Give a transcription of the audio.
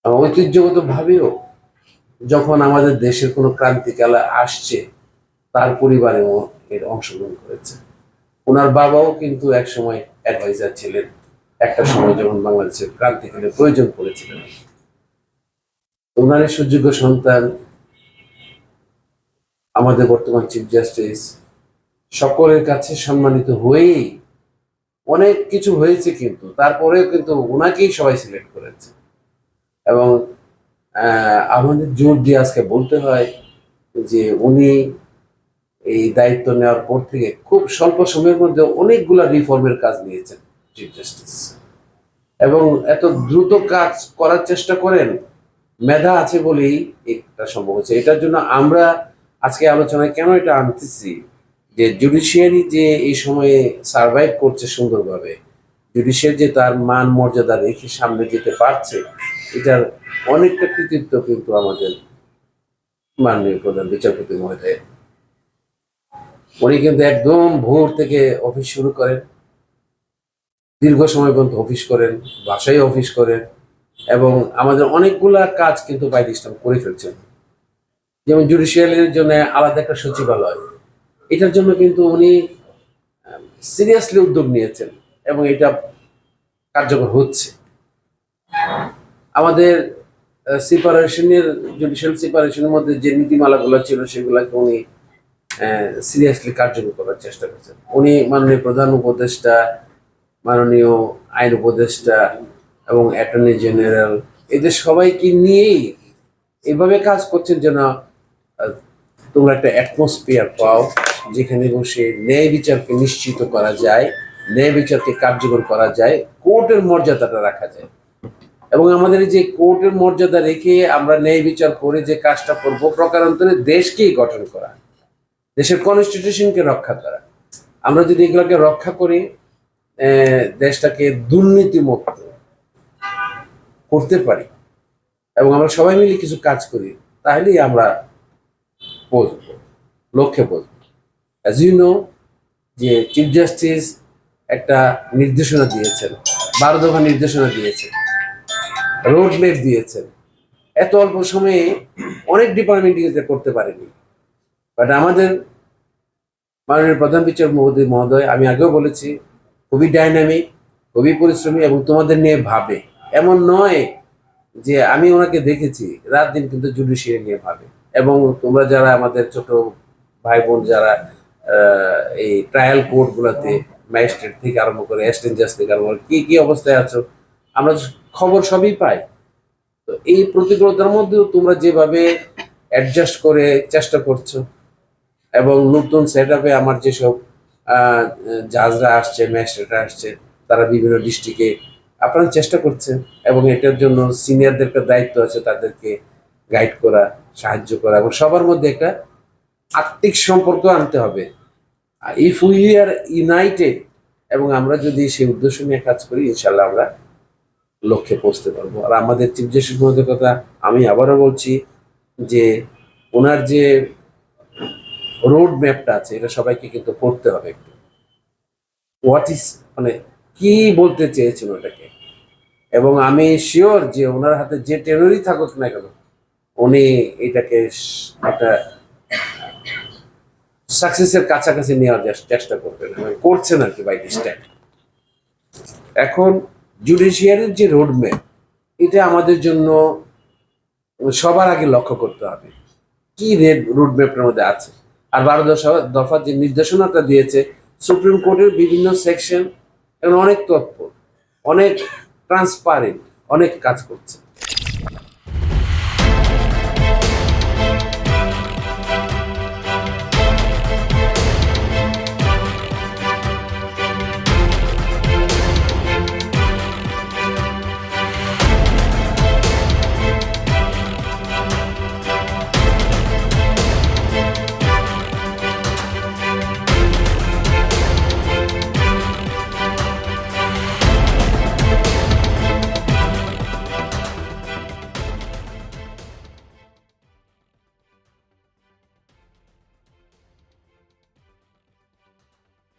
ঐতিহ্যগত ভাবেও যখন আমাদের দেশের কোনো ক্রান্তিকাল আসছে তার পরিবারেও এর অংশগ্রহণ করেছে। ওনার বাবাও কিন্তু এক সময় অ্যাডভাইজার ছিলেন একটা সময় যখন বাংলাদেশের ক্রান্তিকালের প্রয়োজন পড়েছিলেন। ওনার সুযোগ্য সন্তান আমাদের বর্তমান চিফ জাস্টিস সকলের কাছে সম্মানিত হয়েই অনেক কিছু হয়েছে, কিন্তু তারপরেও কিন্তু ওনাকেই সবাই সিলেক্ট করেছে। এবং আমাদের জোর দিয়ে আজকে বলতে হয় যে উনি এই দায়িত্ব নেওয়ার পর থেকে খুব স্বল্প সময়ের মধ্যে অনেকগুলা রিফর্মের কাজ নিয়েছেন চিফ জাস্টিস, এবং এত দ্রুত কাজ করার চেষ্টা করেন। মেধা আছে বলেই এটা সম্ভব হচ্ছে। এটার জন্য আমরা আজকে আলোচনায় কেন এটা আনতেছি, যে জুডিশিয়ারি যে এই সময়ে সার্ভাইভ করছে সুন্দরভাবে, জুডিশিয়ারি যে তার মান মর্যাদা রেখে সামনে যেতে পারছে, এটার অনেকটা কৃতিত্ব কিন্তু আমাদের মাননীয় প্রধান বিচারপতি মহোদয়। উনি কিন্তু একদম ভোর থেকে অফিস শুরু করেন, দীর্ঘ সময় পর্যন্ত অফিস করেন, বাসায় অফিস করেন, এবং আমাদের অনেকগুলা কাজ কিন্তু বাই দিস টাইম করে ফেলছেন। যেমন জুডিশিয়ারির জন্য আলাদা একটা সচিবালয়, এটার জন্য কিন্তু উনি সিরিয়াসলি উদ্যোগ নিয়েছেন এবং এটা কার্যকর হচ্ছে। আমাদের সেপারেশনের, জুডিশিয়াল সেপারেশনের মধ্যে যে নীতিমালাগুলো ছিল সেগুলোকে উনি সিরিয়াসলি কার্যকর করার চেষ্টা করছেন। উনি মাননীয় প্রধান উপদেষ্টা, মাননীয় আইন উপদেষ্টা এবং অ্যাটর্নি জেনারেল, এদের সবাইকে নিয়েই এভাবে কাজ করছেন যেন তোমরা একটা অ্যাটমসফিয়ার পাও যেখানে বসে ন্যায় বিচারকে নিশ্চিত করা যায়, ন্যায় বিচারকে কার্যকর করা যায়, কোর্টের মর্যাদাটা রাখা যায়। এবং আমাদের যে কোর্টের মর্যাদা রেখে আমরা ন্যায় বিচার করে যে কাজটা করবো, প্রকারান্তরে দেশকেই গঠন করা, দেশের কনস্টিটিউশনকে রক্ষা করা। আমরা যদি এগুলোকে রক্ষা করি, দেশটাকে দুর্নীতিমুক্ত করতে পারি এবং আমরা সবাই মিলে কিছু কাজ করি, তাহলেই আমরা পৌঁছবো, লক্ষ্যে পৌঁছবো। অ্যাজ ইউ নো যে চিফ জাস্টিস একটা নির্দেশনা দিয়েছেন, 12 দফা নির্দেশনা দিয়েছেন, রোড ম্যাপ দিয়েছেন। এত অল্প সময়ে অনেক ডিপার্টমেন্ট এটা করতে পারেনি, বাট আমাদের মাননীয় প্রধান বিচারপতি মহোদয়, আমি আগেও বলেছি, খুবই ডাইনামিক, খুবই পরিশ্রমী এবং তোমাদের নিয়ে ভাবে। এমন নয় যে, আমি ওনাকে দেখেছি রাত দিন কিন্তু জুডিশিয়ারি নিয়ে ভাবে। এবং তোমরা যারা আমাদের ছোট ভাই বোন যারা এই ট্রায়াল কোর্টগুলোতে ম্যাজিস্ট্রেট থেকে আরম্ভ করে অ্যাসিস্ট্যান্ট জাজ থেকে আরম্ভ করে কি কি অবস্থায় আছো, আমরা খবর সবই পাই। তো এই প্রতিকূলতার মধ্যেও তোমরা যেভাবে অ্যাডজাস্ট করে চেষ্টা করছো, এবং নতুন সেট আপে আমার যেসব জাজরা আসছে, ম্যাজিস্ট্রেটরা আসছে, তারা বিভিন্ন ডিস্ট্রিক্টে আপনারা চেষ্টা করছেন, এবং এটার জন্য সিনিয়রদের একটা দায়িত্ব আছে, তাদেরকে গাইড করা, সাহায্য করা, এবং সবার মধ্যে একটা আত্মিক সম্পর্ক আনতে হবে। ইফ উই আর ইউনাইটেড, এবং আমরা যদি সেই উদ্দেশ্য নিয়ে কাজ করি, ইনশাল্লাহ আমরা লক্ষ্যে পৌঁছতে পারবো। আর আমাদের চিফ জাস্টিস মহোদয়ের কথা আমি আবারও বলছি যে, ওনার যে রোড ম্যাপটা আছে এটা সবাইকে কিন্তু পড়তে হবে একটু। হোয়াট ইজ, মানে কি বলতে চেয়েছেন ওটাকে। এবং আমি শিওর যে ওনার হাতে যে টেনরই থাকুক না কেন, উনি এটাকে একটা সাকসেসের কাছাকাছি নেওয়ার চেষ্টা করবেন, করছেন আর কি বাই দিস টাইম। এখন জুডিশিয়ারির যে রোড ম্যাপ, এটা আমাদের জন্য সবার আগে লক্ষ্য করতে হবে কি রোড ম্যাপের মধ্যে আছে। আর 12 দফা যে নির্দেশনাটা দিয়েছে, সুপ্রিম কোর্টের বিভিন্ন সেকশন এবং অনেক তথ্য, অনেক ট্রান্সপারেন্ট, অনেক কাজ করছে।